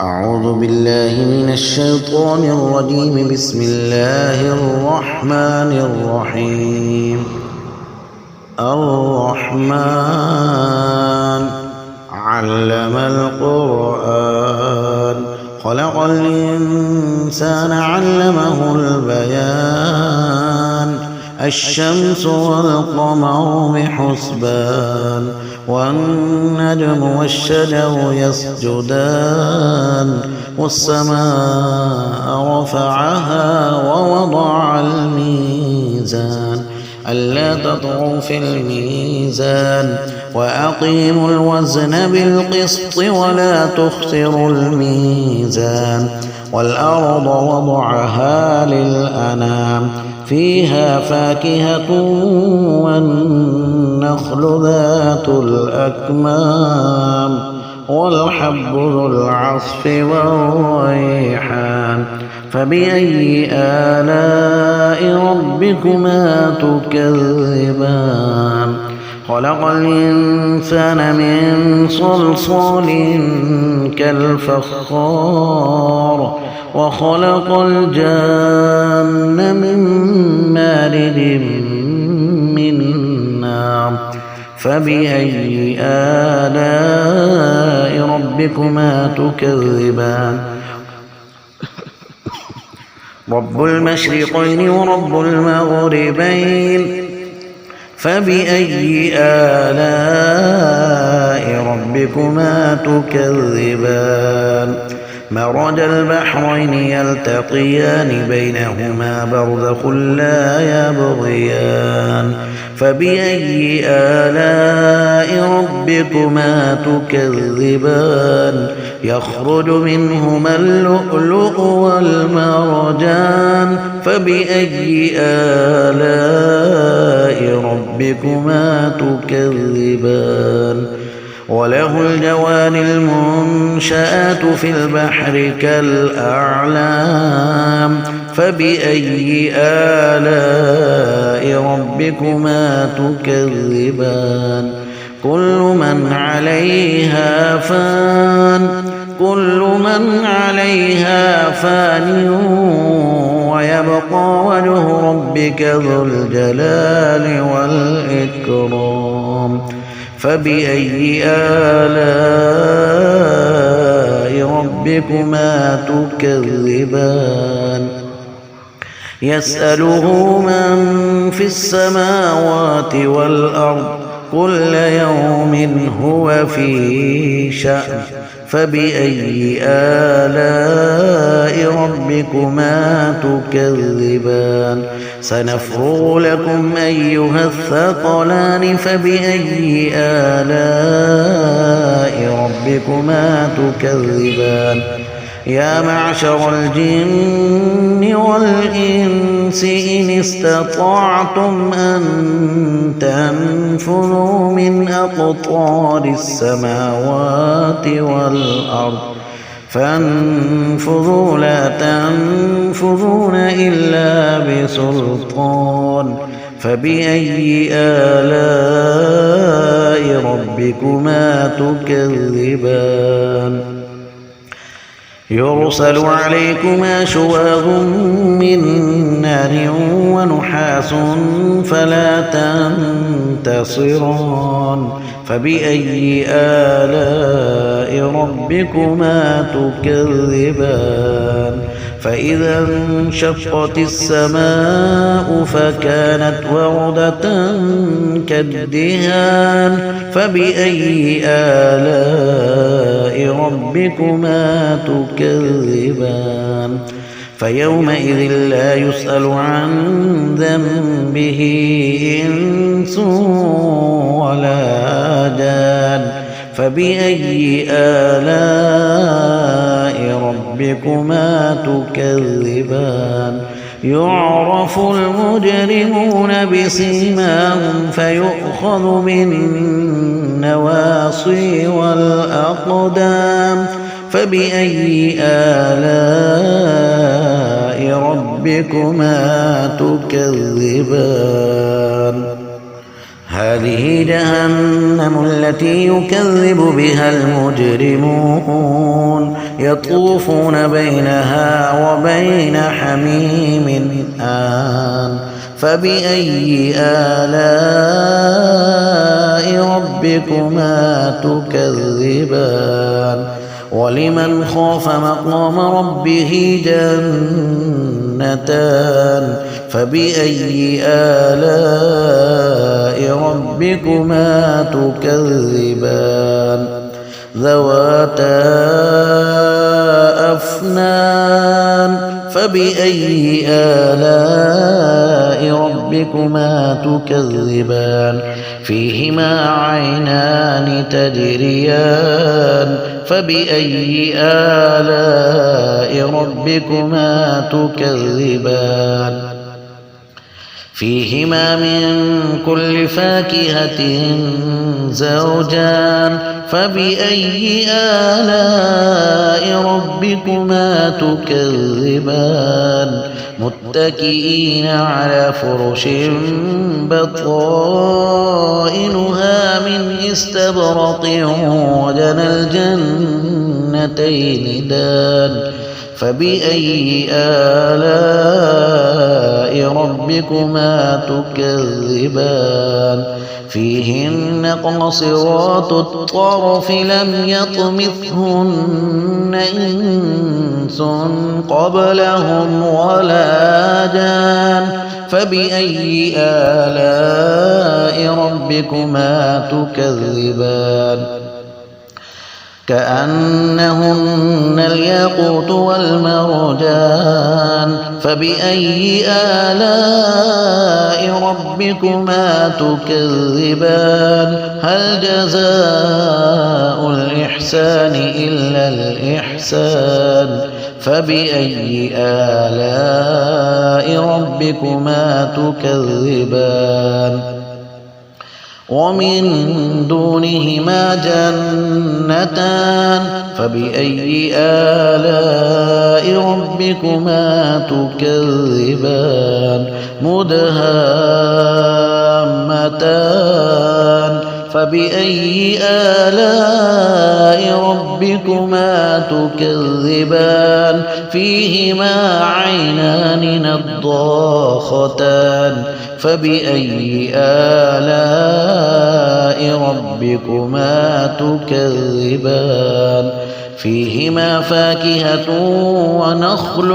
أعوذ بالله من الشيطان الرجيم. بسم الله الرحمن الرحيم. الرحمن علم القرآن خلق الإنسان علمه البيان الشمس والقمر بحسبان والنجم والشجر يسجدان والسماء رفعها ووضع الميزان ألا تطغوا في الميزان وأقيموا الوزن بالقسط ولا تخسروا الميزان والأرض وضعها للأنام فيها فاكهة والنخل ذات الأكمام والحب ذو العصف والريحان فبأي آلاء ربكما تكذبان خلق الإنسان من صلصال كالفخار وخلق الجان من مارد من نار فبأي آلاء ربكما تكذبان رب المشرقين ورب المغربين فبأي آلاء ربكما تكذبان مرج البحرين يلتقيان بينهما برزخ لا يبغيان فبأي آلاء ربكما تكذبان يخرج منهما اللؤلؤ والمرجان فبأي آلاء ربكما تكذبان وله الجوار المنشآت في البحر كالأعلام فبأي آلاء ربكما تكذبان كل من عليها فان ويبقى وجه ربك ذو الجلال والإكرام فبأي آلاء ربكما تكذبان يسأله من في السماوات والأرض كل يوم هو في شأن فبأي آلاء ربكما تكذبان سنفرغ لكم أيها الثقلان فبأي آلاء ربكما تكذبان يا معشر الجن والإنس إن استطعتم أن تنفذوا من أقطار السماوات والأرض فانفذوا لا تنفذون إلا بسلطان فبأي آلاء ربكما تكذبان يرسل عليكما شواظ من نار ونحاس فلا تنتصران فبأي آلاء ربكما تكذبان فإذا انشقت السماء فكانت وردة كالدهان فبأي آلاء ربكما تكذبان فيومئذ لا يسأل عن ذنبه إنس ولا جان فبأي آلاء ربكما تكذبان يعرف المجرمون بسيماهم فيؤخذ بالنواصي والأقدام فبأي آلاء ربكما تكذبان هذه جهنم التي يكذب بها المجرمون يطوفون بينها وبين حميم آن فبأي آلاء ربكما تكذبان ولمن خاف مقام ربه جنتان فبأي آلاء ربكما تكذبان ذواتا أفنان فبأي آلاء ربكما تكذبان فيهما عينان تجريان فبأي آلاء ربكما تكذبان فيهما من كل فاكهة زوجان فبأي آلاء ربكما تكذبان متكئين على فرش بطائنها من استبرق وجنى الجنتين دان فبأي آلاء ربكما تكذبان فيهن قاصرات الطرف لم يطمثهن إنس قبلهم ولا جان فبأي آلاء ربكما تكذبان كأنهن الياقوت والمرجان فبأي آلاء ربكما تكذبان هل جزاء الإحسان إلا الإحسان فبأي آلاء ربكما تكذبان ومن دونهما جنتان فبأي آلاء ربكما تكذبان مدهامتان فبأي آلاء ربكما تكذبان فيهما عينان نضاختان فبأي آلاء ربكما تكذبان فيهما فاكهة ونخل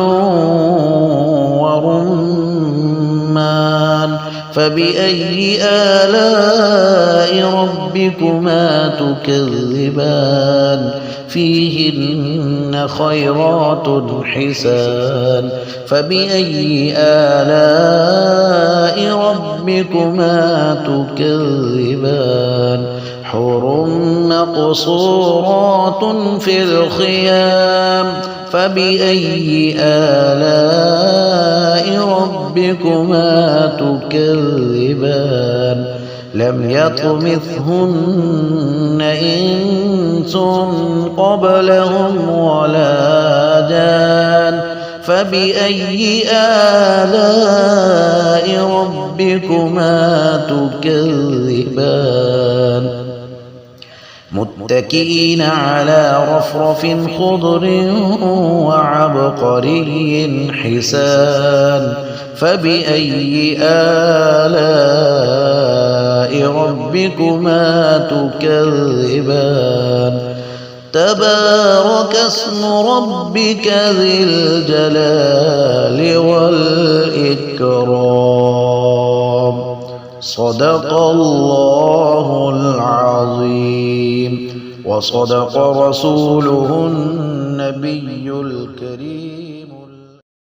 ورمان فبأي آلاء ربكما تكذبان فيهن خيرات حسان فبأي آلاء ربكما تكذبان حور مقصورات في الخيام فبأي آلاء ربكما تكذبان لم يطمثهن إنس قبلهم ولا جان فبأي آلاء ربكما تكذبان متكئين على رفرف خضر وعبقري حسان فبأي آلاء ربكما تكذبان تبارك اسم ربك ذي الجلال والإكرام صدق الله العظيم وصدق رسوله النبي الكريم.